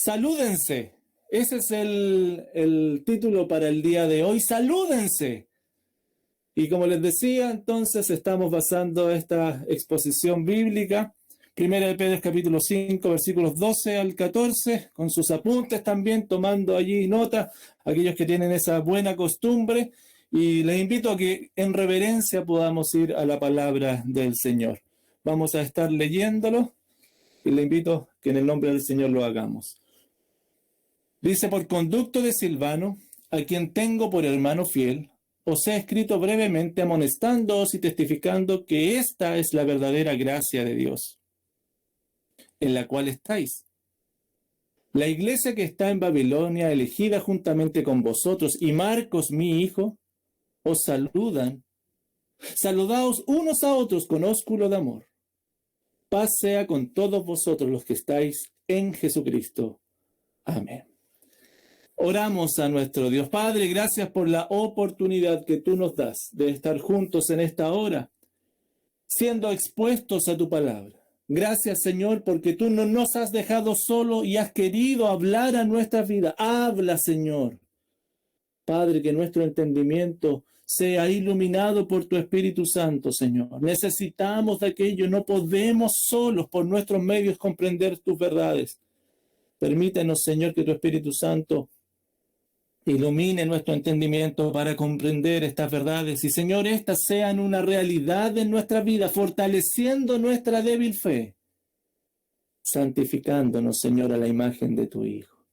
Salúdense. Ese es el título para el día de hoy. Salúdense. Y como les decía, entonces estamos basando esta exposición bíblica, Primera de Pedro capítulo 5, versículos 12 al 14, con sus apuntes también, tomando allí nota, aquellos que tienen esa buena costumbre, y les invito a que en reverencia podamos ir a la palabra del Señor. Vamos a estar leyéndolo, y les invito que en el nombre del Señor lo hagamos. Dice: por conducto de Silvano, a quien tengo por hermano fiel, os he escrito brevemente amonestándoos y testificando que esta es la verdadera gracia de Dios, en la cual estáis. La iglesia que está en Babilonia, elegida juntamente con vosotros, y Marcos, mi hijo, os saludan. Saludaos unos a otros con ósculo de amor. Paz sea con todos vosotros los que estáis en Jesucristo. Amén. Oramos a nuestro Dios. Padre, gracias por la oportunidad que tú nos das de estar juntos en esta hora, siendo expuestos a tu palabra. Gracias, Señor, porque tú no nos has dejado solo y has querido hablar a nuestra vida. Habla, Señor. Padre, que nuestro entendimiento sea iluminado por tu Espíritu Santo, Señor. Necesitamos de aquello. No podemos solos por nuestros medios comprender tus verdades. Permítenos, Señor, que tu Espíritu Santo ilumine nuestro entendimiento para comprender estas verdades. Y, Señor, estas sean una realidad en nuestra vida, fortaleciendo nuestra débil fe, santificándonos, Señor, a la imagen de tu Hijo.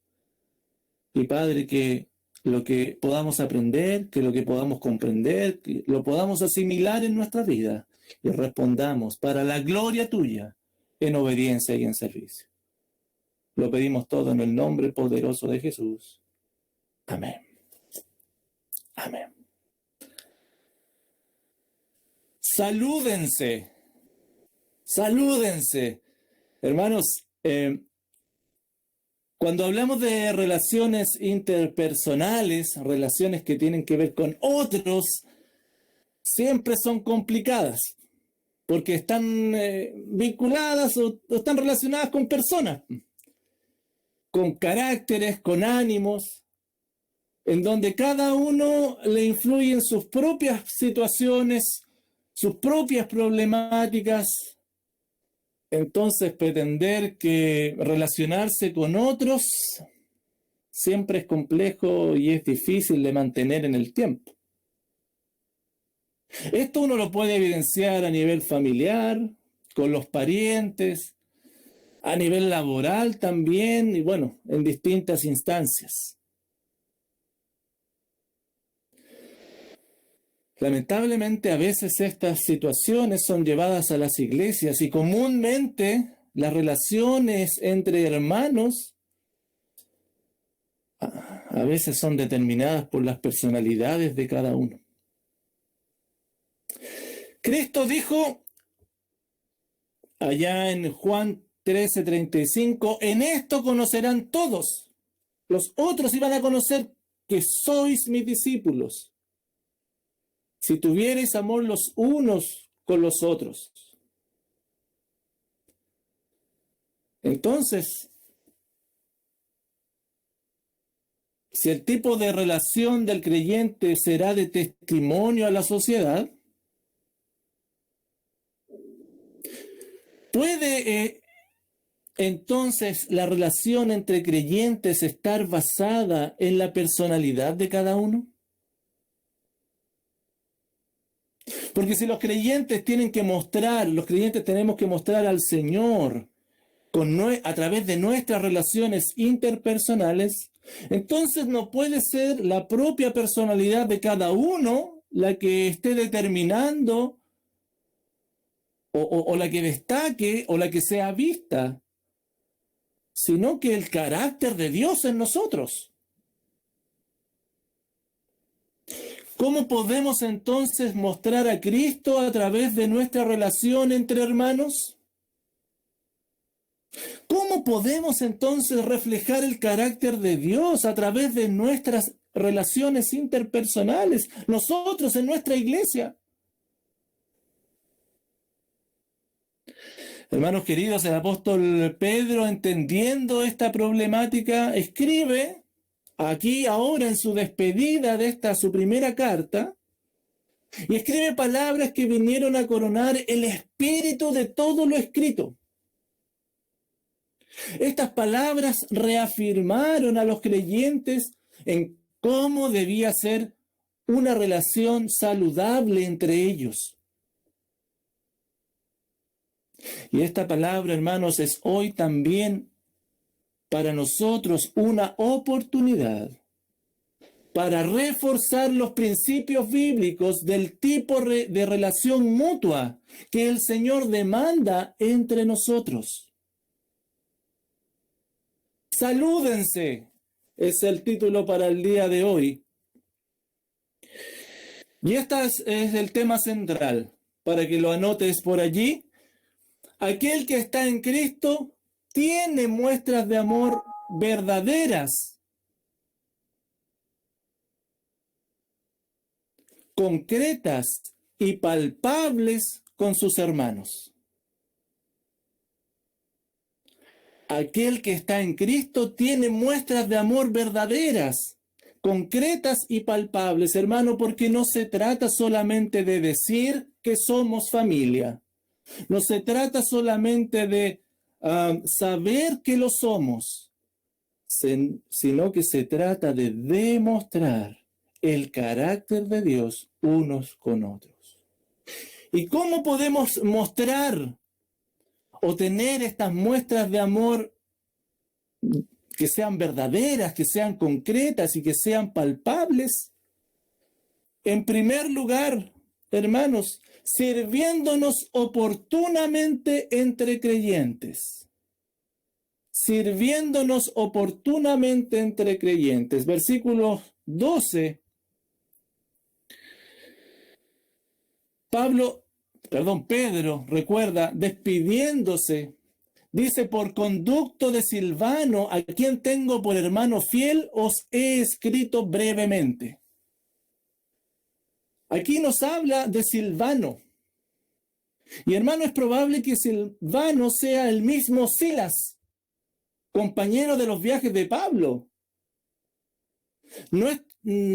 Y, Padre, que lo que podamos aprender, que lo que podamos comprender, que lo podamos asimilar en nuestra vida y respondamos para la gloria tuya en obediencia y en servicio. Lo pedimos todo en el nombre poderoso de Jesús. Amén. Amén. Salúdense. Salúdense. Hermanos, cuando hablamos de relaciones interpersonales, relaciones que tienen que ver con otros, siempre son complicadas, porque están vinculadas o están relacionadas con personas, con caracteres, con ánimos, en donde cada uno le influye en sus propias situaciones, sus propias problemáticas. Entonces, pretender que relacionarse con otros siempre es complejo y es difícil de mantener en el tiempo. Esto uno lo puede evidenciar a nivel familiar, con los parientes, a nivel laboral también, y bueno, en distintas instancias. Lamentablemente, a veces estas situaciones son llevadas a las iglesias y comúnmente las relaciones entre hermanos a veces son determinadas por las personalidades de cada uno. Cristo dijo allá en Juan 13:35, en esto conocerán todos, los otros iban a conocer que sois mis discípulos, si tuvierais amor los unos con los otros. Entonces, si el tipo de relación del creyente será de testimonio a la sociedad, ¿puede entonces la relación entre creyentes estar basada en la personalidad de cada uno? Porque si los creyentes tenemos que mostrar al Señor a través de nuestras relaciones interpersonales, entonces no puede ser la propia personalidad de cada uno la que esté determinando o la que destaque o la que sea vista, sino que el carácter de Dios en nosotros. ¿Cómo podemos entonces mostrar a Cristo a través de nuestra relación entre hermanos? ¿Cómo podemos entonces reflejar el carácter de Dios a través de nuestras relaciones interpersonales, nosotros en nuestra iglesia? Hermanos queridos, el apóstol Pedro, entendiendo esta problemática, escribe aquí ahora en su despedida de esta su primera carta, y escribe palabras que vinieron a coronar el espíritu de todo lo escrito. Estas palabras reafirmaron a los creyentes en cómo debía ser una relación saludable entre ellos. Y esta palabra, hermanos, es hoy también para nosotros una oportunidad para reforzar los principios bíblicos del tipo de relación mutua que el Señor demanda entre nosotros. Salúdense, es el título para el día de hoy. Y este es el tema central, para que lo anotes por allí. Aquel que está en Cristo tiene muestras de amor verdaderas, concretas y palpables con sus hermanos. Aquel que está en Cristo tiene muestras de amor verdaderas, concretas y palpables, hermano, porque no se trata solamente de decir que somos familia. No se trata solamente de saber que lo somos, sino que se trata de demostrar el carácter de Dios unos con otros. ¿Y cómo podemos mostrar o tener estas muestras de amor que sean verdaderas, que sean concretas y que sean palpables? En primer lugar, hermanos, sirviéndonos oportunamente entre creyentes. Sirviéndonos oportunamente entre creyentes. Versículo 12. Pedro recuerda, despidiéndose, dice: por conducto de Silvano, a quien tengo por hermano fiel, os he escrito brevemente. Aquí nos habla de Silvano. Y hermano, es probable que Silvano sea el mismo Silas, compañero de los viajes de Pablo. No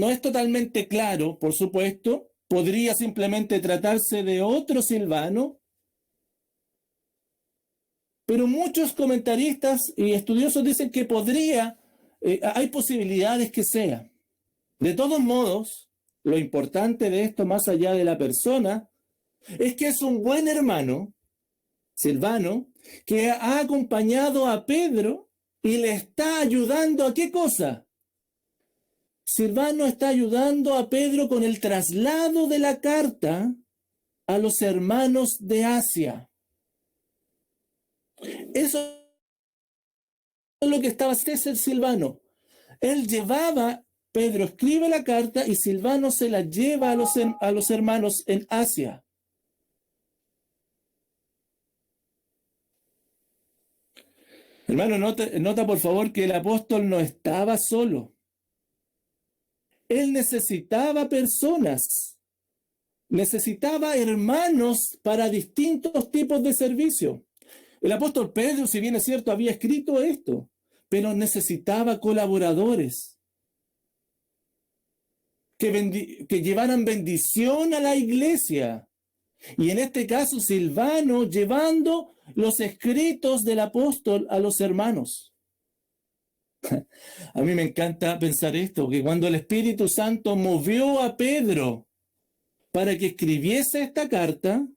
es totalmente claro, por supuesto. Podría simplemente tratarse de otro Silvano, pero muchos comentaristas y estudiosos dicen que hay posibilidades que sea. De todos modos, lo importante de esto, más allá de la persona, es que es un buen hermano, Silvano, que ha acompañado a Pedro y le está ayudando ¿a qué cosa? Silvano está ayudando a Pedro con el traslado de la carta a los hermanos de Asia. Eso es lo que estaba haciendo Silvano. Él llevaba, Pedro escribe la carta y Silvano se la lleva a los hermanos en Asia. Hermano, nota por favor que el apóstol no estaba solo. Él necesitaba personas, necesitaba hermanos para distintos tipos de servicio. El apóstol Pedro, si bien es cierto, había escrito esto, pero necesitaba colaboradores que llevaran bendición a la iglesia. Y en este caso, Silvano llevando los escritos del apóstol a los hermanos. A mí me encanta pensar esto, que cuando el Espíritu Santo movió a Pedro para que escribiese esta carta,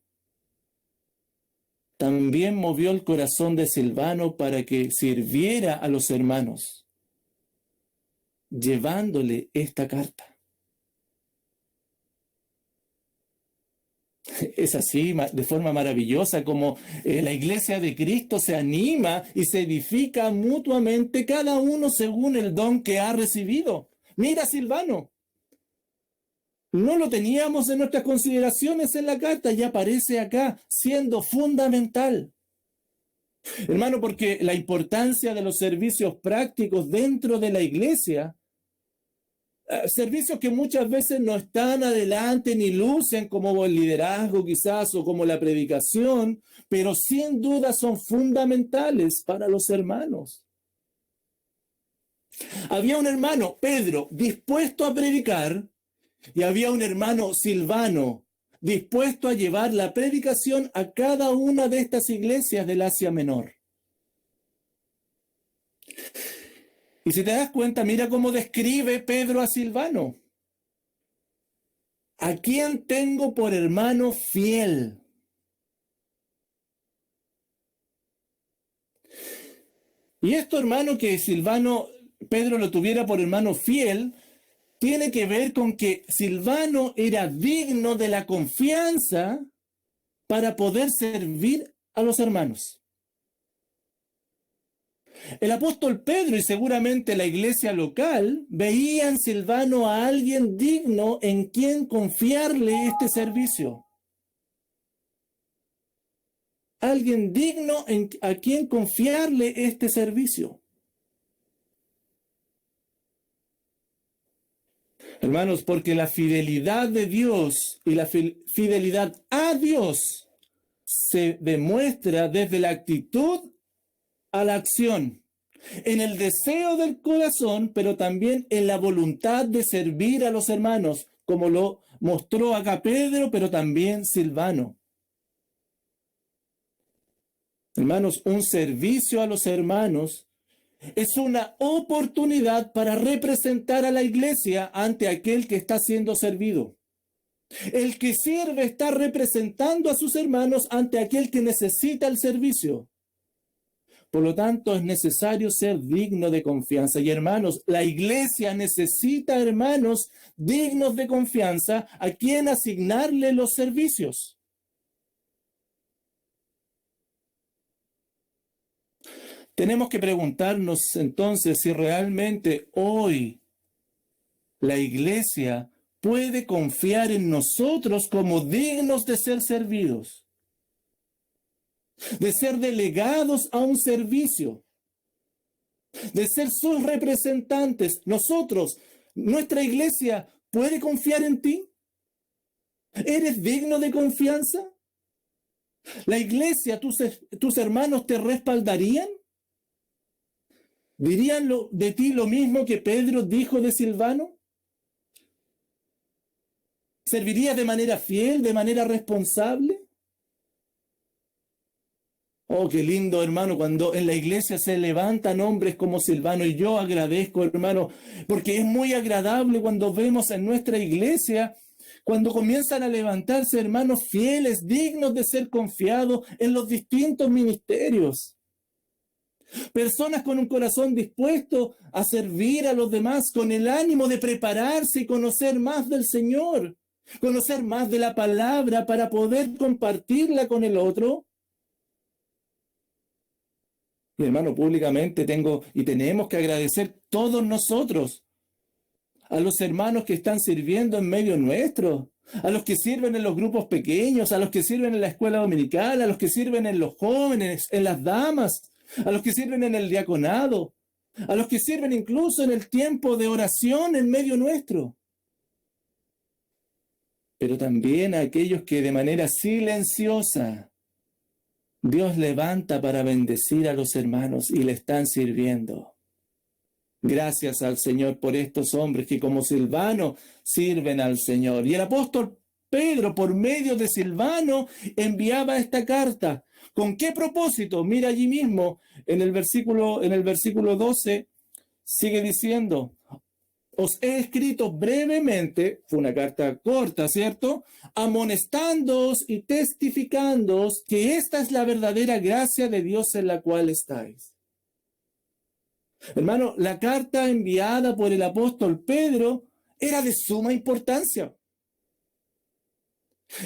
también movió el corazón de Silvano para que sirviera a los hermanos, llevándole esta carta. Es así, de forma maravillosa, como la iglesia de Cristo se anima y se edifica mutuamente, cada uno según el don que ha recibido. Mira, Silvano, no lo teníamos en nuestras consideraciones en la carta y aparece acá siendo fundamental. Hermano, porque la importancia de los servicios prácticos dentro de la iglesia Servicios que muchas veces no están adelante ni lucen como el liderazgo quizás o como la predicación, pero sin duda son fundamentales para los hermanos. Había un hermano, Pedro, dispuesto a predicar, y había un hermano, Silvano, dispuesto a llevar la predicación a cada una de estas iglesias del Asia Menor. Y si te das cuenta, mira cómo describe Pedro a Silvano. ¿A quién tengo por hermano fiel? Y esto, hermano, que Silvano, Pedro lo tuviera por hermano fiel, tiene que ver con que Silvano era digno de la confianza para poder servir a los hermanos. El apóstol Pedro y seguramente la iglesia local veían en Silvano a alguien digno en quien confiarle este servicio. Alguien digno a quien confiarle este servicio. Hermanos, porque la fidelidad de Dios y la fidelidad a Dios se demuestra desde la actitud a la acción, en el deseo del corazón, pero también en la voluntad de servir a los hermanos, como lo mostró acá Pedro, pero también Silvano. Hermanos, un servicio a los hermanos es una oportunidad para representar a la iglesia ante aquel que está siendo servido. El que sirve está representando a sus hermanos ante aquel que necesita el servicio. Por lo tanto, es necesario ser digno de confianza. Y hermanos, la iglesia necesita hermanos dignos de confianza a quien asignarle los servicios. Tenemos que preguntarnos entonces si realmente hoy la iglesia puede confiar en nosotros como dignos de ser servidos, de ser delegados a un servicio, de ser sus representantes. Nosotros, nuestra iglesia, ¿puede confiar en ti? ¿Eres digno de confianza? ¿La iglesia, tus hermanos te respaldarían? ¿Dirían de ti lo mismo que Pedro dijo de Silvano? ¿Servirías de manera fiel, de manera responsable? Oh, qué lindo, hermano, cuando en la iglesia se levantan hombres como Silvano, y yo agradezco, hermano, porque es muy agradable cuando vemos en nuestra iglesia, cuando comienzan a levantarse hermanos fieles, dignos de ser confiados en los distintos ministerios. Personas con un corazón dispuesto a servir a los demás, con el ánimo de prepararse y conocer más del Señor, conocer más de la palabra para poder compartirla con el otro. Mi hermano, públicamente tenemos que agradecer todos nosotros a los hermanos que están sirviendo en medio nuestro, a los que sirven en los grupos pequeños, a los que sirven en la escuela dominical, a los que sirven en los jóvenes, en las damas, a los que sirven en el diaconado, a los que sirven incluso en el tiempo de oración en medio nuestro. Pero también a aquellos que de manera silenciosa Dios levanta para bendecir a los hermanos y le están sirviendo. Gracias al Señor por estos hombres que como Silvano sirven al Señor. Y el apóstol Pedro, por medio de Silvano, enviaba esta carta. ¿Con qué propósito? Mira allí mismo, en el versículo 12, sigue diciendo: os he escrito brevemente, fue una carta corta, ¿cierto? Amonestándoos y testificándoos que esta es la verdadera gracia de Dios en la cual estáis. Hermano, la carta enviada por el apóstol Pedro era de suma importancia.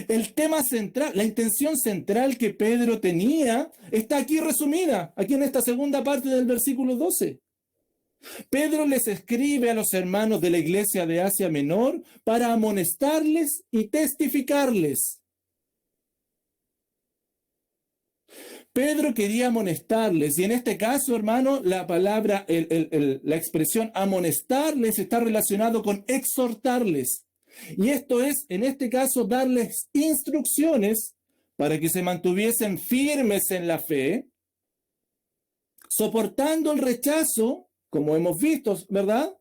El tema central, la intención central que Pedro tenía, está aquí resumida, aquí en esta segunda parte del versículo 12. Pedro les escribe a los hermanos de la iglesia de Asia Menor para amonestarles y testificarles. Pedro quería amonestarles, y en este caso, hermano, la palabra, la expresión amonestarles está relacionado con exhortarles. Y esto es, en este caso, darles instrucciones para que se mantuviesen firmes en la fe, soportando el rechazo, como hemos visto, ¿verdad?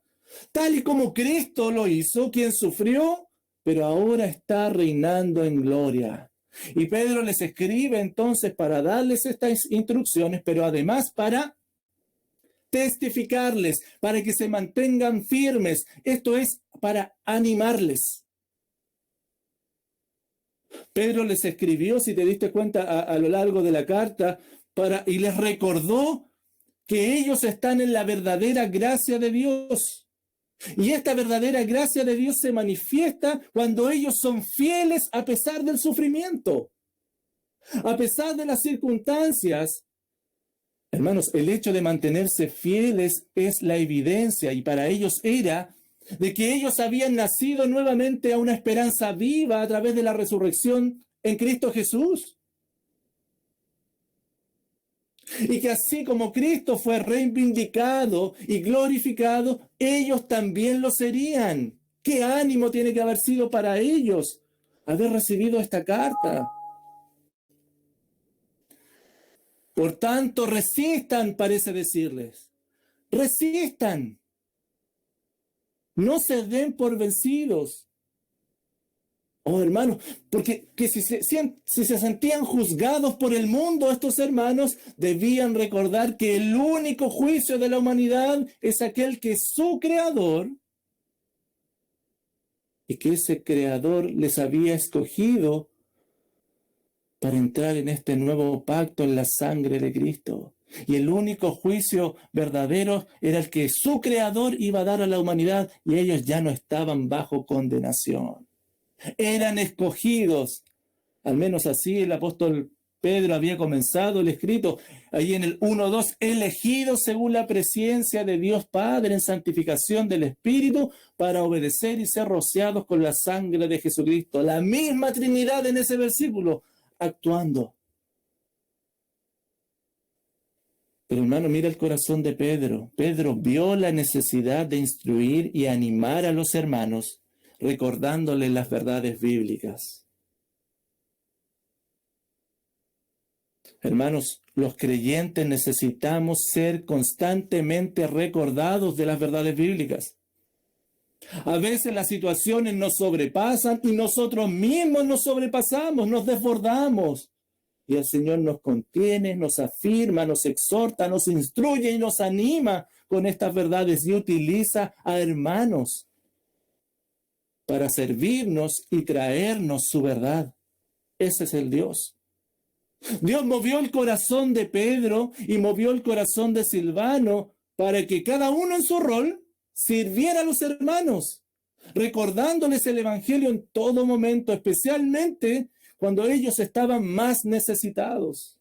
Tal y como Cristo lo hizo, quien sufrió, pero ahora está reinando en gloria. Y Pedro les escribe entonces para darles estas instrucciones, pero además para testificarles, para que se mantengan firmes. Esto es para animarles. Pedro les escribió, si te diste cuenta a lo largo de la carta, y les recordó que ellos están en la verdadera gracia de Dios. Y esta verdadera gracia de Dios se manifiesta cuando ellos son fieles a pesar del sufrimiento, a pesar de las circunstancias. Hermanos, el hecho de mantenerse fieles es la evidencia, y para ellos era de que ellos habían nacido nuevamente a una esperanza viva a través de la resurrección en Cristo Jesús. Y que así como Cristo fue reivindicado y glorificado, ellos también lo serían. ¿Qué ánimo tiene que haber sido para ellos haber recibido esta carta? Por tanto, resistan, parece decirles. Resistan. No se den por vencidos. Oh, hermanos, porque si se sentían juzgados por el mundo, estos hermanos debían recordar que el único juicio de la humanidad es aquel que es su creador, y que ese creador les había escogido para entrar en este nuevo pacto en la sangre de Cristo. Y el único juicio verdadero era el que su creador iba a dar a la humanidad, y ellos ya no estaban bajo condenación. Eran escogidos, al menos así el apóstol Pedro había comenzado el escrito, ahí en el 1:2, elegidos según la presencia de Dios Padre en santificación del Espíritu, para obedecer y ser rociados con la sangre de Jesucristo. La misma Trinidad en ese versículo, actuando. Pero hermano, mira el corazón de Pedro. Pedro vio la necesidad de instruir y animar a los hermanos, recordándoles las verdades bíblicas. Hermanos, los creyentes necesitamos ser constantemente recordados de las verdades bíblicas. A veces las situaciones nos sobrepasan y nosotros mismos nos sobrepasamos, nos desbordamos. Y el Señor nos contiene, nos afirma, nos exhorta, nos instruye y nos anima con estas verdades, y utiliza a hermanos para servirnos y traernos su verdad. Ese es el Dios. Dios movió el corazón de Pedro y movió el corazón de Silvano para que cada uno en su rol sirviera a los hermanos, recordándoles el Evangelio en todo momento, especialmente cuando ellos estaban más necesitados.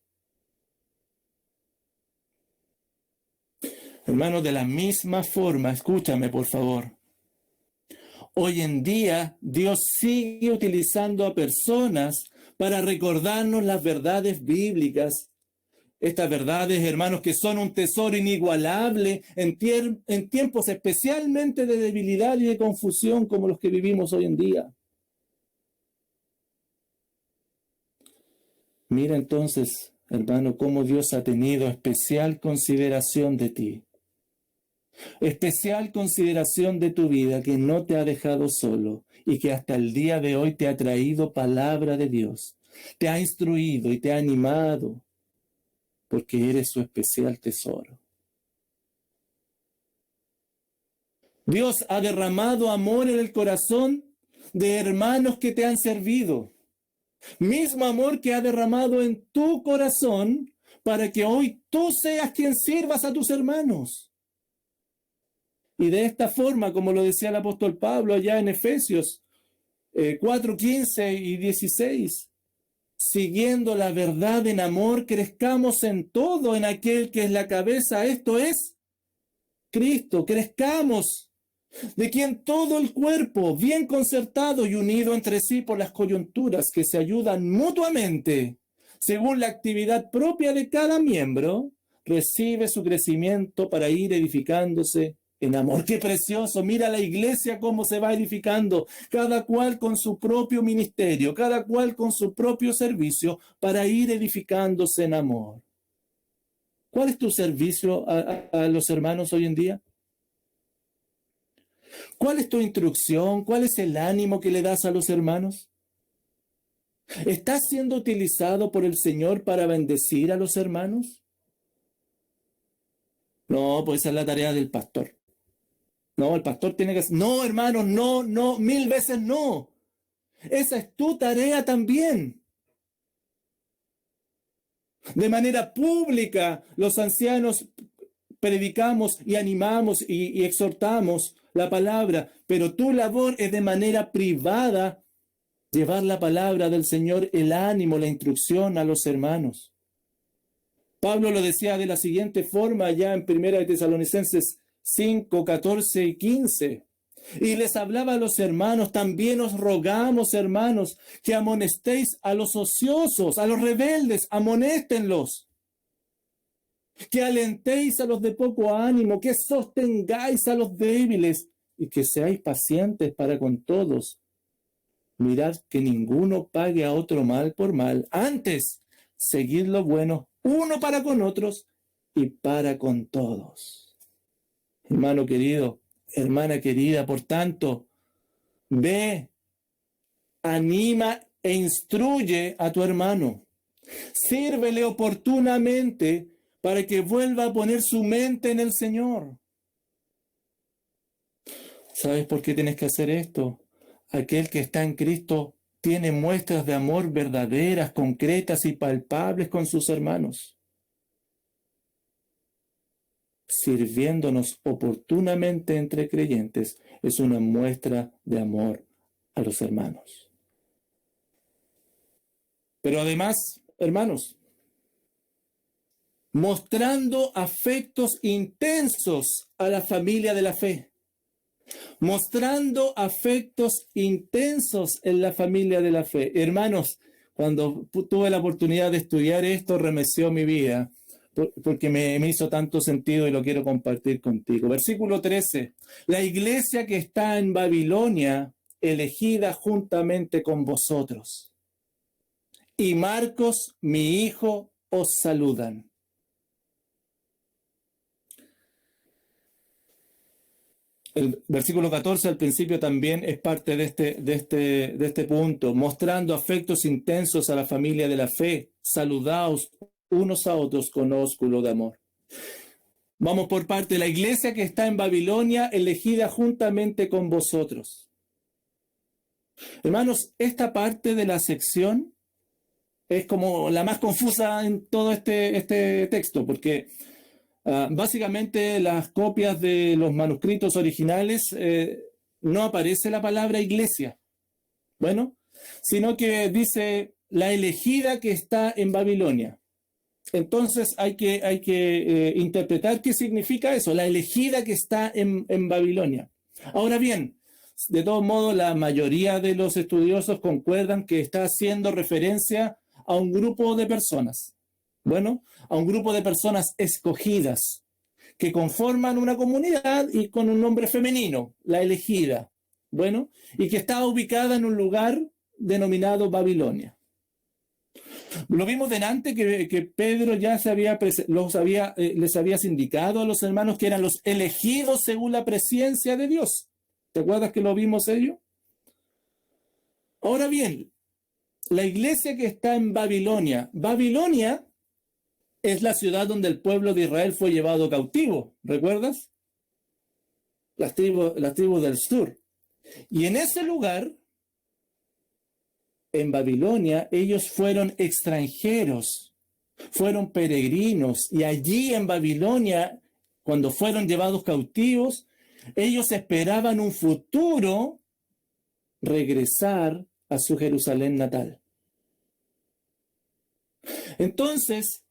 Hermanos, de la misma forma, escúchame por favor. Hoy en día, Dios sigue utilizando a personas para recordarnos las verdades bíblicas. Estas verdades, hermanos, que son un tesoro inigualable en tiempos especialmente de debilidad y de confusión como los que vivimos hoy en día. Mira entonces, hermano, cómo Dios ha tenido especial consideración de ti. Especial consideración de tu vida, que no te ha dejado solo y que hasta el día de hoy te ha traído palabra de Dios, te ha instruido y te ha animado, porque eres su especial tesoro. Dios ha derramado amor en el corazón de hermanos que te han servido, mismo amor que ha derramado en tu corazón para que hoy tú seas quien sirvas a tus hermanos. Y de esta forma, como lo decía el apóstol Pablo allá en Efesios 4:15 y 16, siguiendo la verdad en amor, crezcamos en todo en aquel que es la cabeza, esto es Cristo. Crezcamos, de quien todo el cuerpo, bien concertado y unido entre sí por las coyunturas que se ayudan mutuamente, según la actividad propia de cada miembro, recibe su crecimiento para ir edificándose en amor. ¡Qué precioso! Mira la iglesia cómo se va edificando, cada cual con su propio ministerio, cada cual con su propio servicio, para ir edificándose en amor. ¿Cuál es tu servicio a los hermanos hoy en día? ¿Cuál es tu instrucción? ¿Cuál es el ánimo que le das a los hermanos? ¿Estás siendo utilizado por el Señor para bendecir a los hermanos? No, pues esa es la tarea del pastor. No, el pastor tiene que... No, hermanos, no, no, 1000 veces no. Esa es tu tarea también. De manera pública, los ancianos predicamos y animamos y exhortamos la palabra, pero tu labor es de manera privada llevar la palabra del Señor, el ánimo, la instrucción a los hermanos. Pablo lo decía de la siguiente forma allá en 1 Tesalonicenses 5, 14 y 15. Y les hablaba a los hermanos: también os rogamos, hermanos, que amonestéis a los ociosos, a los rebeldes, amonéstenlos. Que alentéis a los de poco ánimo, que sostengáis a los débiles y que seáis pacientes para con todos. Mirad que ninguno pague a otro mal por mal. Antes, seguid lo bueno uno para con otros y para con todos. Hermano querido, hermana querida, por tanto, ve, anima e instruye a tu hermano. Sírvele oportunamente para que vuelva a poner su mente en el Señor. ¿Sabes por qué tienes que hacer esto? Aquel que está en Cristo tiene muestras de amor verdaderas, concretas y palpables con sus hermanos, sirviéndonos oportunamente entre creyentes. Es una muestra de amor a los hermanos. Pero además, hermanos, mostrando afectos intensos a la familia de la fe. Mostrando afectos intensos en la familia de la fe. Hermanos, cuando tuve la oportunidad de estudiar esto, remeció mi vida, porque me hizo tanto sentido y lo quiero compartir contigo. Versículo 13. La iglesia que está en Babilonia, elegida juntamente con vosotros. Y Marcos, mi hijo, os saludan. El versículo 14 al principio también es parte de este punto, mostrando afectos intensos a la familia de la fe, saludaos unos a otros con ósculo de amor. Vamos por parte, la iglesia que está en Babilonia, elegida juntamente con vosotros. Hermanos, esta parte de la sección es como la más confusa en todo este texto, porque básicamente las copias de los manuscritos originales no aparece la palabra iglesia, bueno, sino que dice la elegida que está en Babilonia. Entonces hay que interpretar qué significa eso, la elegida que está en Babilonia. Ahora bien, de todos modos, la mayoría de los estudiosos concuerdan que está haciendo referencia a un grupo de personas. Bueno, a un grupo de personas escogidas que conforman una comunidad y con un nombre femenino, la elegida. Bueno, y que está ubicada en un lugar denominado Babilonia. Lo vimos delante que Pedro ya les había indicado a los hermanos que eran los elegidos según la presencia de Dios. ¿Te acuerdas que lo vimos ello? Ahora bien, la iglesia que está en Babilonia. Babilonia es la ciudad donde el pueblo de Israel fue llevado cautivo, ¿recuerdas? Las tribus del sur. Y en ese lugar, en Babilonia, ellos fueron extranjeros, fueron peregrinos, y allí en Babilonia, cuando fueron llevados cautivos, ellos esperaban un futuro regresar a su Jerusalén natal. Entonces,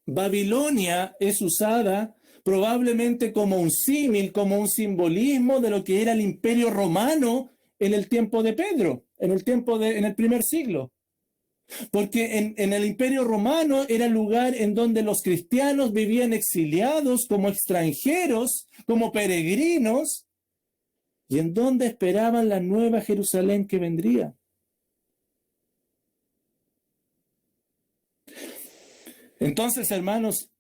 Babilonia es usada probablemente como un símil, como un simbolismo de lo que era el Imperio Romano en el tiempo de Pedro, en el primer siglo. Porque en el Imperio Romano era el lugar en donde los cristianos vivían exiliados como extranjeros, como peregrinos, y en donde esperaban la nueva Jerusalén que vendría. Entonces, hermanos,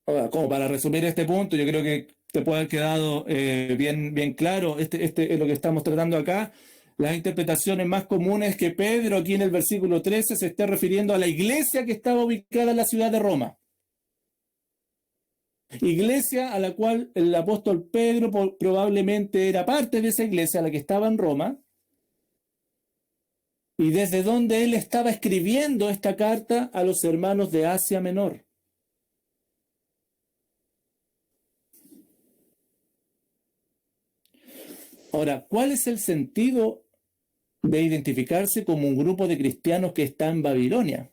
como para resumir este punto, yo creo que te puede haber quedado bien claro este es lo que estamos tratando acá. Las interpretaciones más comunes que Pedro aquí en el versículo 13 se está refiriendo a la iglesia que estaba ubicada en la ciudad de Roma. Iglesia a la cual el apóstol Pedro probablemente era parte de esa iglesia, la que estaba en Roma, y desde donde él estaba escribiendo esta carta a los hermanos de Asia Menor. Ahora, ¿cuál es el sentido de identificarse como un grupo de cristianos que está en Babilonia?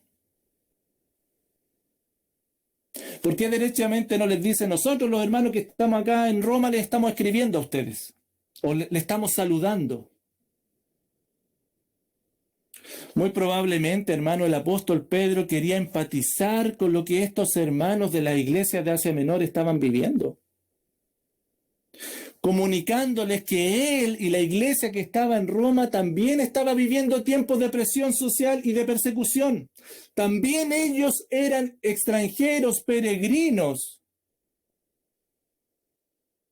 ¿Por qué derechamente no les dice nosotros, los hermanos que estamos acá en Roma, les estamos escribiendo a ustedes? O le estamos saludando. Muy probablemente, hermano, el apóstol Pedro quería empatizar con lo que estos hermanos de la iglesia de Asia Menor estaban viviendo, comunicándoles que él y la iglesia que estaba en Roma también estaba viviendo tiempos de presión social y de persecución. También ellos eran extranjeros, peregrinos.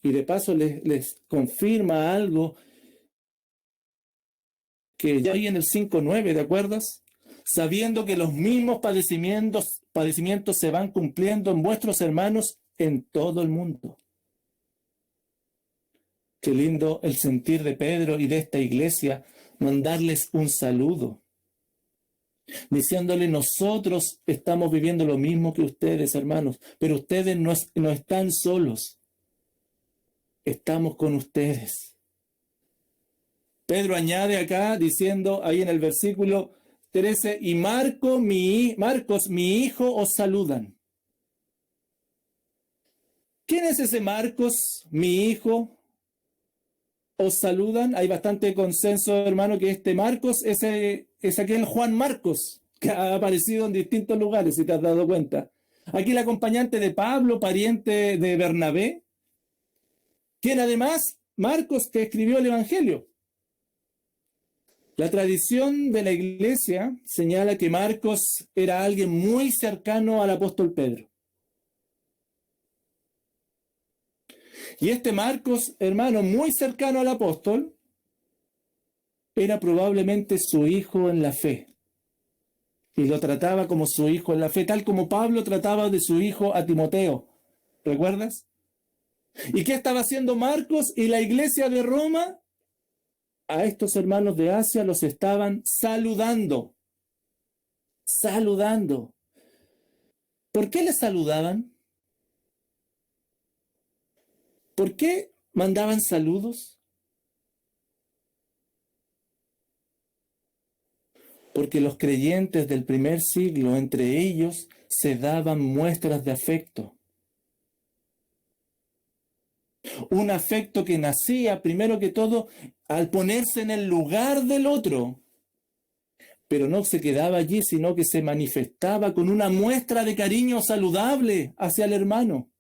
Y de paso les confirma algo que ya hay en el 5:9, ¿te acuerdas? Sabiendo que los mismos padecimientos se van cumpliendo en vuestros hermanos en todo el mundo. Qué lindo el sentir de Pedro y de esta iglesia, mandarles un saludo, diciéndole: nosotros estamos viviendo lo mismo que ustedes, hermanos, pero ustedes no están solos, estamos con ustedes. Pedro añade acá diciendo ahí en el versículo 13, y Marcos, mi hijo, os saludan. ¿Quién es ese Marcos, mi hijo? Os saludan. Hay bastante consenso, hermano, que este Marcos es aquel Juan Marcos, que ha aparecido en distintos lugares, si te has dado cuenta. Aquí el acompañante de Pablo, pariente de Bernabé, quien además, Marcos, que escribió el Evangelio. La tradición de la iglesia señala que Marcos era alguien muy cercano al apóstol Pedro. Y este Marcos, hermano, muy cercano al apóstol, era probablemente su hijo en la fe. Y lo trataba como su hijo en la fe, tal como Pablo trataba de su hijo a Timoteo. ¿Recuerdas? ¿Y qué estaba haciendo Marcos y la iglesia de Roma? A estos hermanos de Asia los estaban saludando. Saludando. ¿Por qué les saludaban? ¿Por qué mandaban saludos? Porque los creyentes del primer siglo, entre ellos, se daban muestras de afecto. Un afecto que nacía, primero que todo, al ponerse en el lugar del otro. Pero no se quedaba allí, sino que se manifestaba con una muestra de cariño saludable hacia el hermano.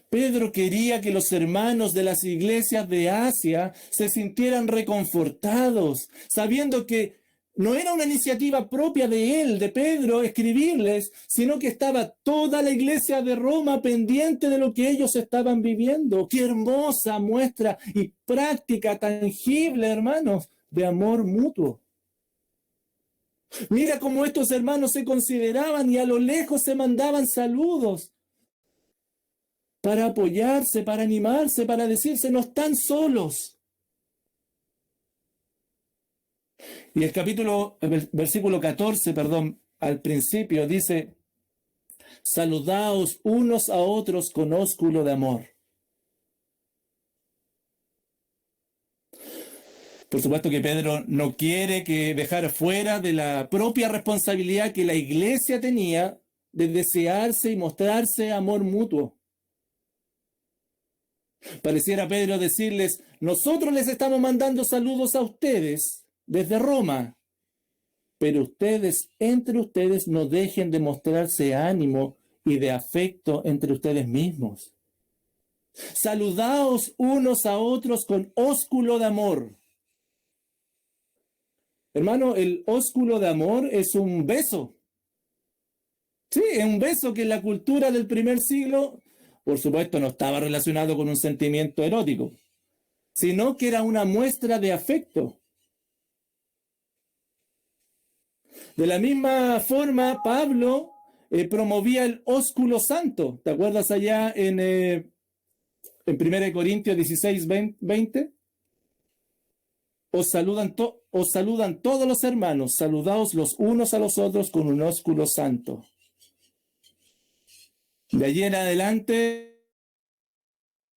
Pedro quería que los hermanos de las iglesias de Asia se sintieran reconfortados, sabiendo que no era una iniciativa propia de él, de Pedro, escribirles, sino que estaba toda la iglesia de Roma pendiente de lo que ellos estaban viviendo. ¡Qué hermosa muestra y práctica tangible, hermanos, de amor mutuo! Mira cómo estos hermanos se consideraban y a lo lejos se mandaban saludos para apoyarse, para animarse, para decirse: no están solos. Y el versículo 14, al principio dice: saludaos unos a otros con ósculo de amor. Por supuesto que Pedro no quiere que dejar fuera de la propia responsabilidad que la iglesia tenía de desearse y mostrarse amor mutuo. Pareciera Pedro decirles: nosotros les estamos mandando saludos a ustedes, desde Roma. Pero ustedes, entre ustedes, no dejen de mostrarse ánimo y de afecto entre ustedes mismos. Saludaos unos a otros con ósculo de amor. Hermano, el ósculo de amor es un beso. Sí, es un beso que en la cultura del primer siglo, por supuesto, no estaba relacionado con un sentimiento erótico, sino que era una muestra de afecto. De la misma forma, Pablo promovía el ósculo santo. ¿Te acuerdas allá en 1 Corintios 16, 20? Os saludan todos los hermanos, saludaos los unos a los otros con un ósculo santo. De allí en adelante,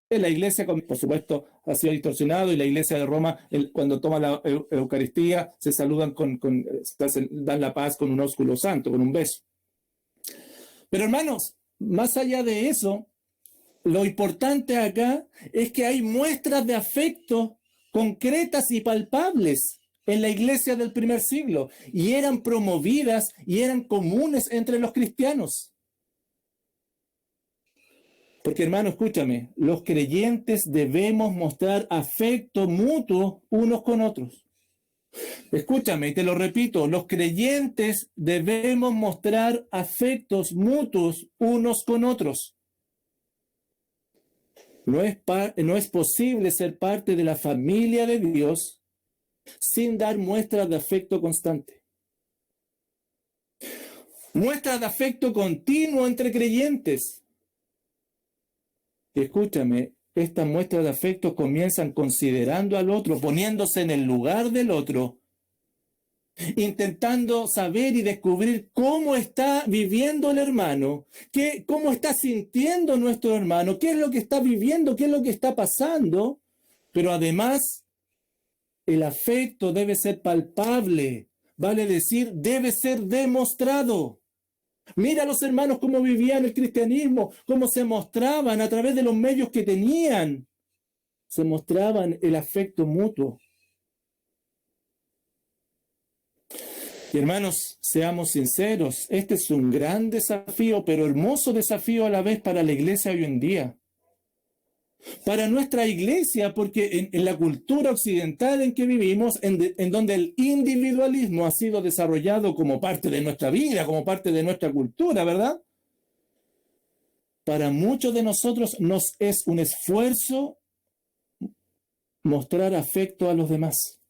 la iglesia, por supuesto, ha sido distorsionado, y la iglesia de Roma, cuando toma la Eucaristía, se saludan dan la paz con un ósculo santo, con un beso. Pero hermanos, más allá de eso, lo importante acá es que hay muestras de afecto concretas y palpables en la iglesia del primer siglo, y eran promovidas y eran comunes entre los cristianos. Porque, hermano, escúchame, los creyentes debemos mostrar afecto mutuo unos con otros. Escúchame, y te lo repito, los creyentes debemos mostrar afectos mutuos unos con otros. No es posible ser parte de la familia de Dios sin dar muestras de afecto constante. Muestras de afecto continuo entre creyentes. Escúchame, estas muestras de afecto comienzan considerando al otro, poniéndose en el lugar del otro, intentando saber y descubrir cómo está viviendo el hermano, cómo está sintiendo nuestro hermano, qué es lo que está viviendo, qué es lo que está pasando. Pero además, el afecto debe ser palpable, vale decir, debe ser demostrado. Mira a los hermanos cómo vivían el cristianismo, cómo se mostraban a través de los medios que tenían. Se mostraban el afecto mutuo. Y hermanos, seamos sinceros, este es un gran desafío, pero hermoso desafío a la vez para la iglesia hoy en día. Para nuestra iglesia, porque en la cultura occidental en que vivimos, en donde el individualismo ha sido desarrollado como parte de nuestra vida, como parte de nuestra cultura, ¿verdad? Para muchos de nosotros nos es un esfuerzo mostrar afecto a los demás.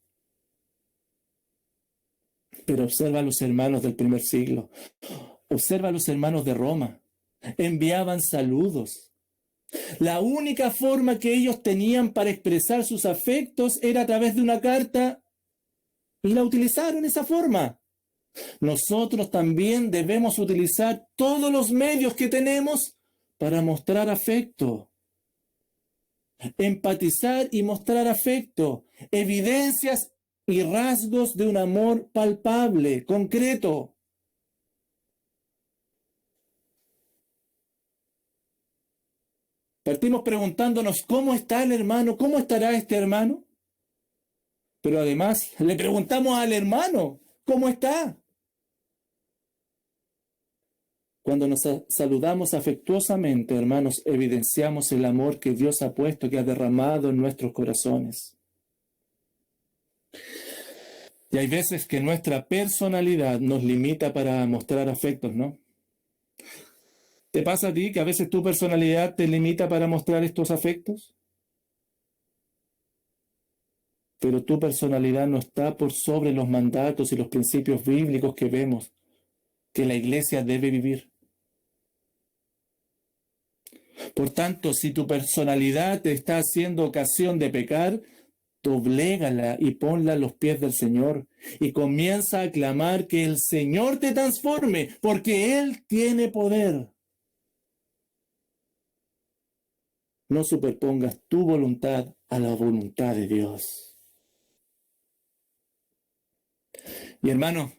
Pero observa a los hermanos del primer siglo, observa a los hermanos de Roma, enviaban saludos. La única forma que ellos tenían para expresar sus afectos era a través de una carta, y la utilizaron esa forma. Nosotros también debemos utilizar todos los medios que tenemos para mostrar afecto. Empatizar y mostrar afecto, evidencias y rasgos de un amor palpable, concreto. Partimos preguntándonos cómo está el hermano, cómo estará este hermano. Pero además le preguntamos al hermano, ¿cómo está? Cuando nos saludamos afectuosamente, hermanos, evidenciamos el amor que Dios ha puesto, que ha derramado en nuestros corazones. Y hay veces que nuestra personalidad nos limita para mostrar afectos, ¿no? ¿Te pasa a ti que a veces tu personalidad te limita para mostrar estos afectos? Pero tu personalidad no está por sobre los mandatos y los principios bíblicos que vemos que la iglesia debe vivir. Por tanto, si tu personalidad te está haciendo ocasión de pecar, doblégala y ponla a los pies del Señor y comienza a clamar que el Señor te transforme, porque Él tiene poder. No superpongas tu voluntad a la voluntad de Dios. Y hermano,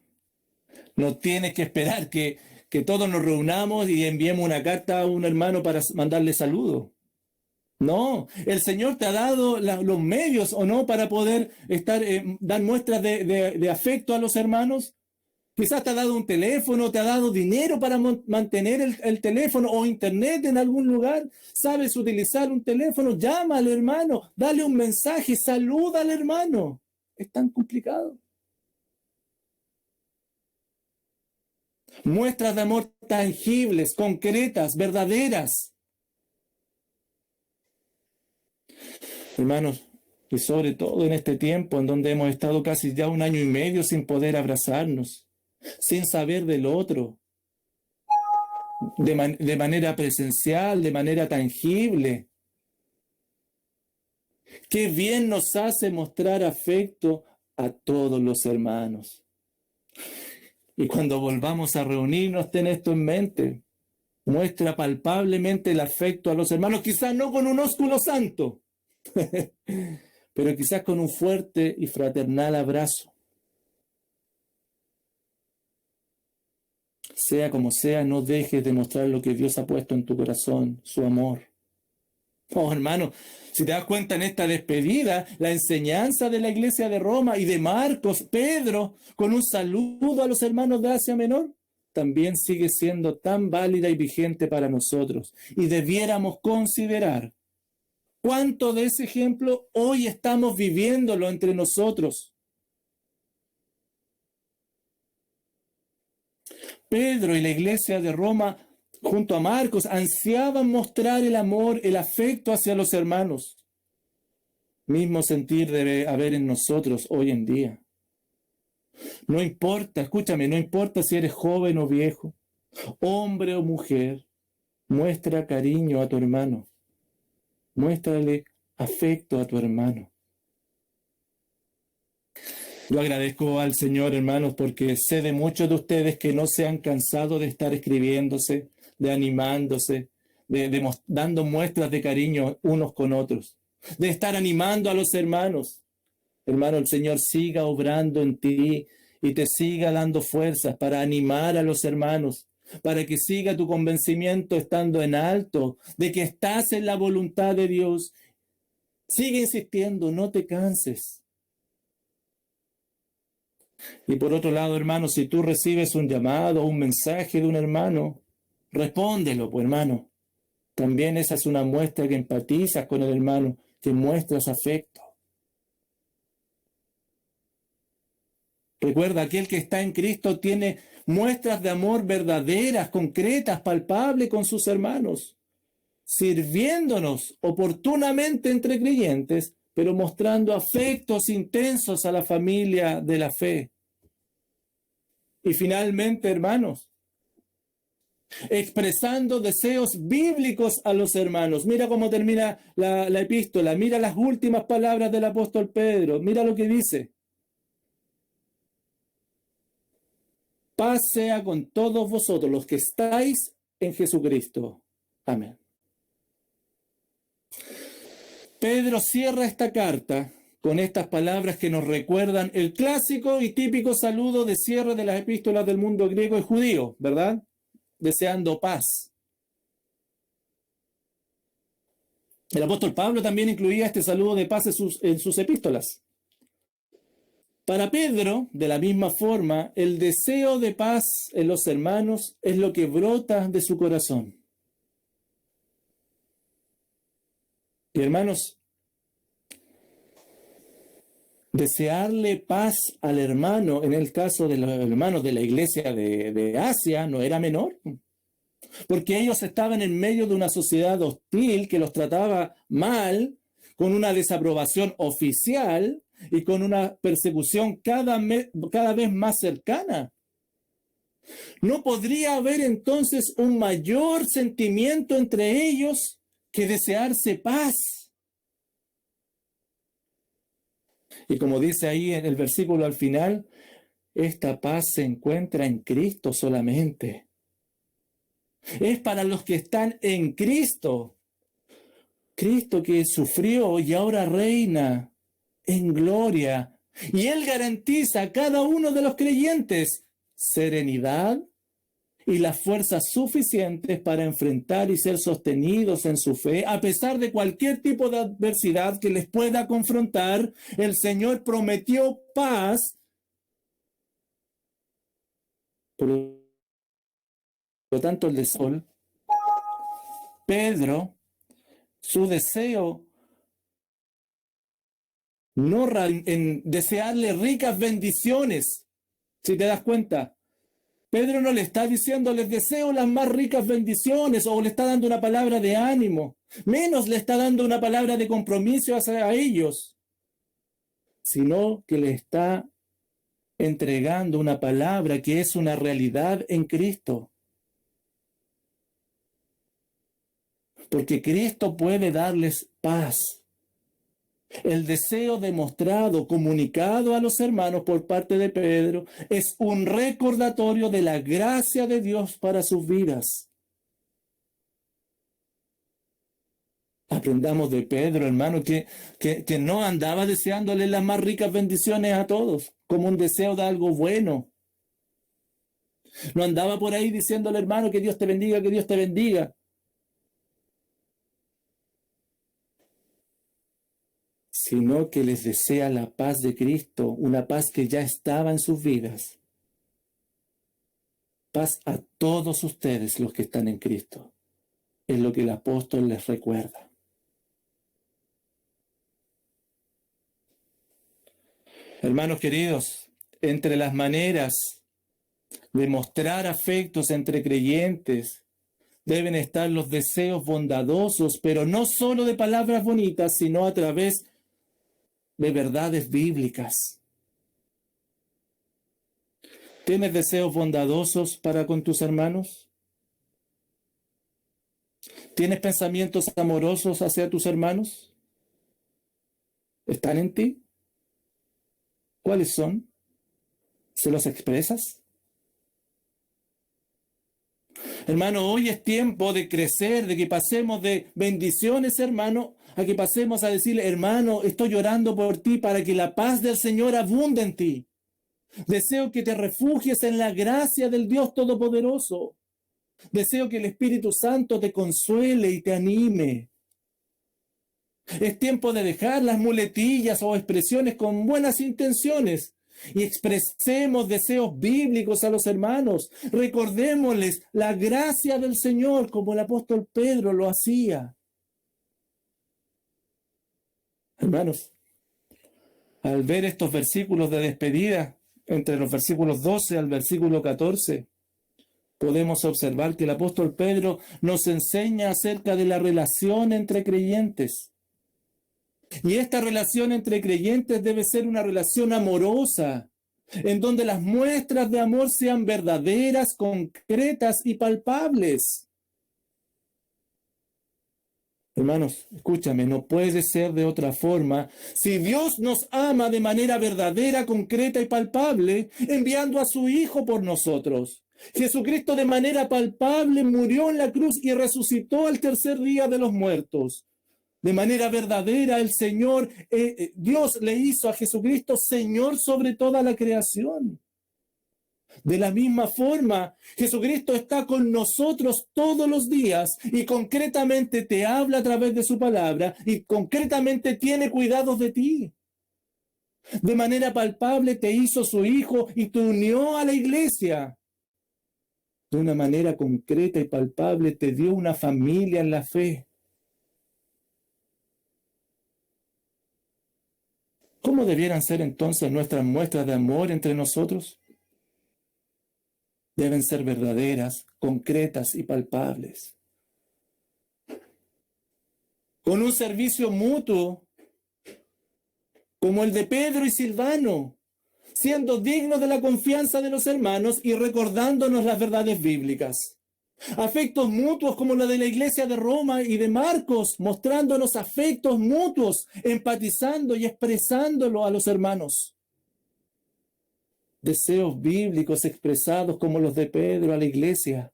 no tienes que esperar que todos nos reunamos y enviemos una carta a un hermano para mandarle saludos. No, el Señor te ha dado los medios o no para poder dar muestras de afecto a los hermanos. Quizás te ha dado un teléfono, te ha dado dinero para mantener el teléfono o internet en algún lugar. ¿Sabes utilizar un teléfono? Llama al hermano, dale un mensaje, saluda al hermano. Es tan complicado. Muestras de amor tangibles, concretas, verdaderas. Hermanos, y sobre todo en este tiempo en donde hemos estado casi ya 1 año y medio sin poder abrazarnos, sin saber del otro, de manera presencial, de manera tangible. Qué bien nos hace mostrar afecto a todos los hermanos. Y cuando volvamos a reunirnos, ten esto en mente. Muestra palpablemente el afecto a los hermanos, quizás no con un ósculo santo, pero quizás con un fuerte y fraternal abrazo. Sea como sea, no dejes de mostrar lo que Dios ha puesto en tu corazón, su amor. Oh, hermano, si te das cuenta en esta despedida, la enseñanza de la iglesia de Roma y de Marcos, Pedro, con un saludo a los hermanos de Asia Menor, también sigue siendo tan válida y vigente para nosotros. Y debiéramos considerar cuánto de ese ejemplo hoy estamos viviéndolo entre nosotros. Pedro y la iglesia de Roma, junto a Marcos, ansiaban mostrar el amor, el afecto hacia los hermanos. Mismo sentir debe haber en nosotros hoy en día. No importa, escúchame, no importa si eres joven o viejo, hombre o mujer, muestra cariño a tu hermano. Muéstrale afecto a tu hermano. Yo agradezco al Señor, hermanos, porque sé de muchos de ustedes que no se han cansado de estar escribiéndose, de animándose, dando muestras de cariño unos con otros, de estar animando a los hermanos. Hermano, el Señor siga obrando en ti y te siga dando fuerzas para animar a los hermanos, para que siga tu convencimiento estando en alto, de que estás en la voluntad de Dios. Sigue insistiendo, no te canses. Y por otro lado, hermano, si tú recibes un llamado o un mensaje de un hermano, respóndelo, pues hermano. También esa es una muestra que empatizas con el hermano, que muestras afecto. Recuerda, aquel que está en Cristo tiene muestras de amor verdaderas, concretas, palpables con sus hermanos, sirviéndonos oportunamente entre creyentes, pero mostrando afectos intensos a la familia de la fe. Y finalmente, hermanos, expresando deseos bíblicos a los hermanos. Mira cómo termina la epístola, mira las últimas palabras del apóstol Pedro, mira lo que dice. Paz sea con todos vosotros los que estáis en Jesucristo. Amén. Pedro cierra esta carta con estas palabras que nos recuerdan el clásico y típico saludo de cierre de las epístolas del mundo griego y judío, ¿verdad? Deseando paz. El apóstol Pablo también incluía este saludo de paz en sus epístolas. Para Pedro, de la misma forma, el deseo de paz en los hermanos es lo que brota de su corazón. Y hermanos, desearle paz al hermano, en el caso de los hermanos de la iglesia de Asia, no era menor, porque ellos estaban en medio de una sociedad hostil que los trataba mal, con una desaprobación oficial y con una persecución cada vez más cercana. ¿No podría haber entonces un mayor sentimiento entre ellos que desearse paz? Y como dice ahí en el versículo al final, esta paz se encuentra en Cristo solamente. Es para los que están en Cristo. Cristo que sufrió y ahora reina en gloria. Y Él garantiza a cada uno de los creyentes serenidad y las fuerzas suficientes para enfrentar y ser sostenidos en su fe, a pesar de cualquier tipo de adversidad que les pueda confrontar. El Señor prometió paz. Por lo tanto, el de Sol, Pedro, su deseo no en desearle ricas bendiciones, si te das cuenta. Pedro no le está diciendo, les deseo las más ricas bendiciones, o le está dando una palabra de ánimo, menos le está dando una palabra de compromiso hacia ellos, sino que le está entregando una palabra que es una realidad en Cristo. Porque Cristo puede darles paz. El deseo demostrado, comunicado a los hermanos por parte de Pedro, es un recordatorio de la gracia de Dios para sus vidas. Aprendamos de Pedro, hermano, que no andaba deseándole las más ricas bendiciones a todos, como un deseo de algo bueno. No andaba por ahí diciéndole, hermano, que Dios te bendiga, que Dios te bendiga. Sino que les desea la paz de Cristo, una paz que ya estaba en sus vidas. Paz a todos ustedes los que están en Cristo. Es lo que el apóstol les recuerda. Hermanos queridos, entre las maneras de mostrar afectos entre creyentes deben estar los deseos bondadosos, pero no solo de palabras bonitas, sino a través de verdades bíblicas. ¿Tienes deseos bondadosos para con tus hermanos? ¿Tienes pensamientos amorosos hacia tus hermanos? ¿Están en ti? ¿Cuáles son? ¿Se los expresas? Hermano, hoy es tiempo de crecer, de que pasemos de bendiciones, hermano, a que pasemos a decirle, hermano, estoy orando por ti para que la paz del Señor abunde en ti. Deseo que te refugies en la gracia del Dios Todopoderoso. Deseo que el Espíritu Santo te consuele y te anime. Es tiempo de dejar las muletillas o expresiones con buenas intenciones y expresemos deseos bíblicos a los hermanos. Recordémosles la gracia del Señor como el apóstol Pedro lo hacía. Hermanos, al ver estos versículos de despedida, entre los versículos 12 al versículo 14, podemos observar que el apóstol Pedro nos enseña acerca de la relación entre creyentes. Y esta relación entre creyentes debe ser una relación amorosa, en donde las muestras de amor sean verdaderas, concretas y palpables. Hermanos, escúchame, no puede ser de otra forma. Si Dios nos ama de manera verdadera, concreta y palpable, enviando a su Hijo por nosotros. Jesucristo de manera palpable murió en la cruz y resucitó al tercer día de los muertos. De manera verdadera, el Señor, Dios le hizo a Jesucristo Señor sobre toda la creación. De la misma forma, Jesucristo está con nosotros todos los días y concretamente te habla a través de su palabra y concretamente tiene cuidados de ti. De manera palpable te hizo su Hijo y te unió a la iglesia. De una manera concreta y palpable te dio una familia en la fe. ¿Cómo debieran ser entonces nuestras muestras de amor entre nosotros? Deben ser verdaderas, concretas y palpables. Con un servicio mutuo, como el de Pedro y Silvano, siendo dignos de la confianza de los hermanos y recordándonos las verdades bíblicas. Afectos mutuos como la de la iglesia de Roma y de Marcos, mostrándonos afectos mutuos, empatizando y expresándolo a los hermanos. Deseos bíblicos expresados como los de Pedro a la iglesia,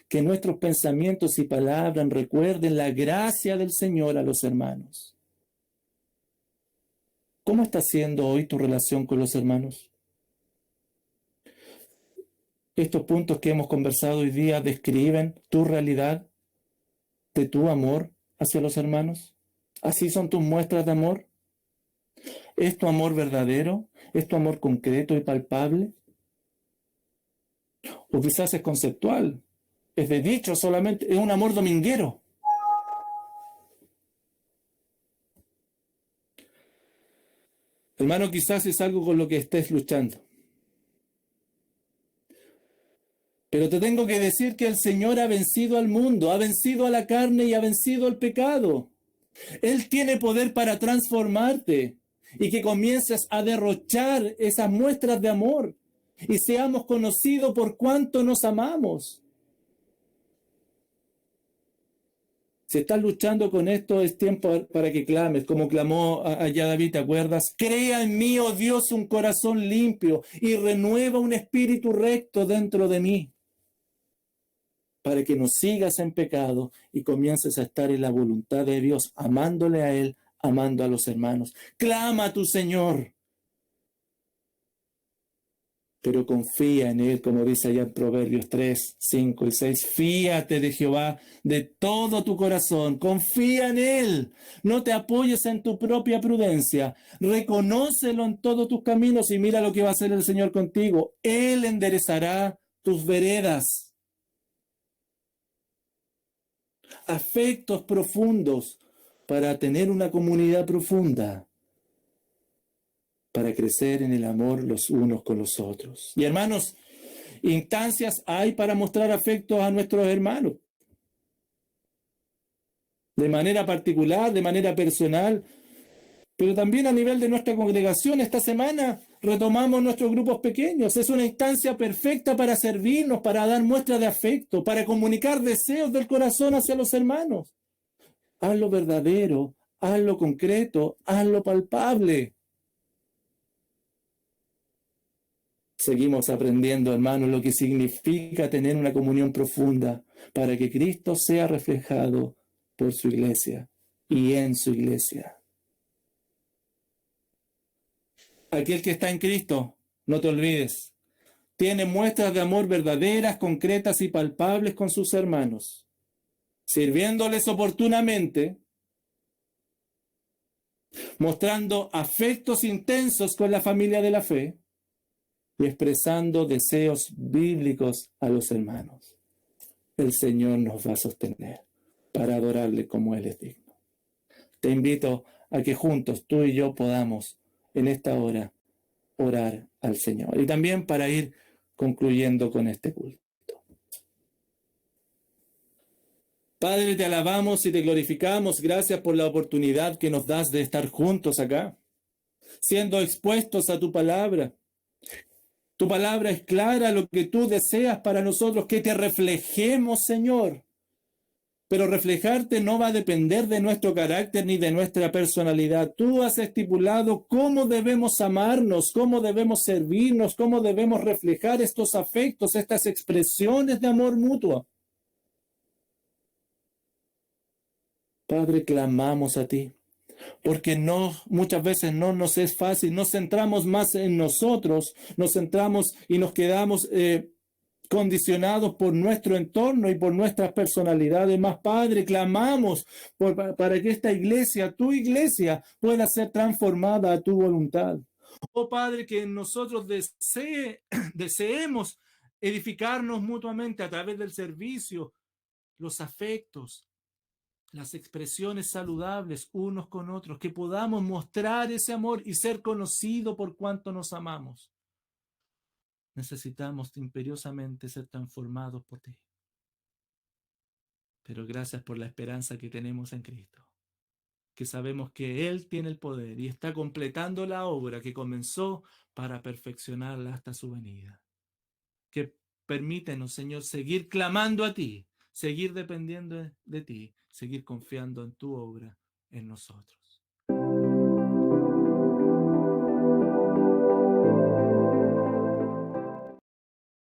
que nuestros pensamientos y palabras recuerden la gracia del Señor a los hermanos. ¿Cómo está siendo hoy tu relación con los hermanos? Estos puntos que hemos conversado hoy día describen tu realidad de tu amor hacia los hermanos. ¿Así son tus muestras de amor? ¿Es tu amor verdadero? ¿Es tu amor concreto y palpable? O quizás es conceptual, es de dicho solamente, es un amor dominguero. Hermano, quizás es algo con lo que estés luchando. Pero te tengo que decir que el Señor ha vencido al mundo, ha vencido a la carne y ha vencido al pecado. Él tiene poder para transformarte y que comiences a derrochar esas muestras de amor y seamos conocidos por cuánto nos amamos. Si estás luchando con esto, es tiempo para que clames, como clamó allá David, ¿te acuerdas? Crea en mí, oh Dios, un corazón limpio y renueva un espíritu recto dentro de mí, para que no sigas en pecado y comiences a estar en la voluntad de Dios, amándole a Él, amando a los hermanos. Clama a tu Señor, pero confía en Él, como dice allá en Proverbios 3, 5 y 6. Fíate de Jehová de todo tu corazón, confía en Él, no te apoyes en tu propia prudencia, reconócelo en todos tus caminos y mira lo que va a hacer el Señor contigo. Él enderezará tus veredas. Afectos profundos para tener una comunidad profunda, para crecer en el amor los unos con los otros. Y hermanos, instancias hay para mostrar afectos a nuestros hermanos. De manera particular, de manera personal, pero también a nivel de nuestra congregación. Esta semana retomamos nuestros grupos pequeños. Es una instancia perfecta para servirnos, para dar muestras de afecto, para comunicar deseos del corazón hacia los hermanos. Hazlo verdadero, hazlo concreto, hazlo palpable. Seguimos aprendiendo, hermanos, lo que significa tener una comunión profunda para que Cristo sea reflejado por su iglesia y en su iglesia. Aquel que está en Cristo, no te olvides, tiene muestras de amor verdaderas, concretas y palpables con sus hermanos, sirviéndoles oportunamente, mostrando afectos intensos con la familia de la fe y expresando deseos bíblicos a los hermanos. El Señor nos va a sostener para adorarle como Él es digno. Te invito a que juntos tú y yo podamos en esta hora orar al Señor. Y también para ir concluyendo con este culto. Padre, te alabamos y te glorificamos. Gracias por la oportunidad que nos das de estar juntos acá, siendo expuestos a tu palabra. Tu palabra es clara, lo que tú deseas para nosotros, que te reflejemos, Señor. Pero reflejarte no va a depender de nuestro carácter ni de nuestra personalidad. Tú has estipulado cómo debemos amarnos, cómo debemos servirnos, cómo debemos reflejar estos afectos, estas expresiones de amor mutuo. Padre, clamamos a ti, porque muchas veces no nos es fácil, nos centramos más en nosotros, nos centramos y nos quedamos condicionados por nuestro entorno y por nuestras personalidades. Más, Padre, clamamos para que esta iglesia, tu iglesia, pueda ser transformada a tu voluntad. Oh Padre, que nosotros deseemos edificarnos mutuamente a través del servicio, los afectos, las expresiones saludables unos con otros, que podamos mostrar ese amor y ser conocido por cuanto nos amamos. Necesitamos imperiosamente ser transformados por ti. Pero gracias por la esperanza que tenemos en Cristo, que sabemos que Él tiene el poder y está completando la obra que comenzó para perfeccionarla hasta su venida. Que permítenos, Señor, seguir clamando a ti, seguir dependiendo de ti, seguir confiando en tu obra en nosotros.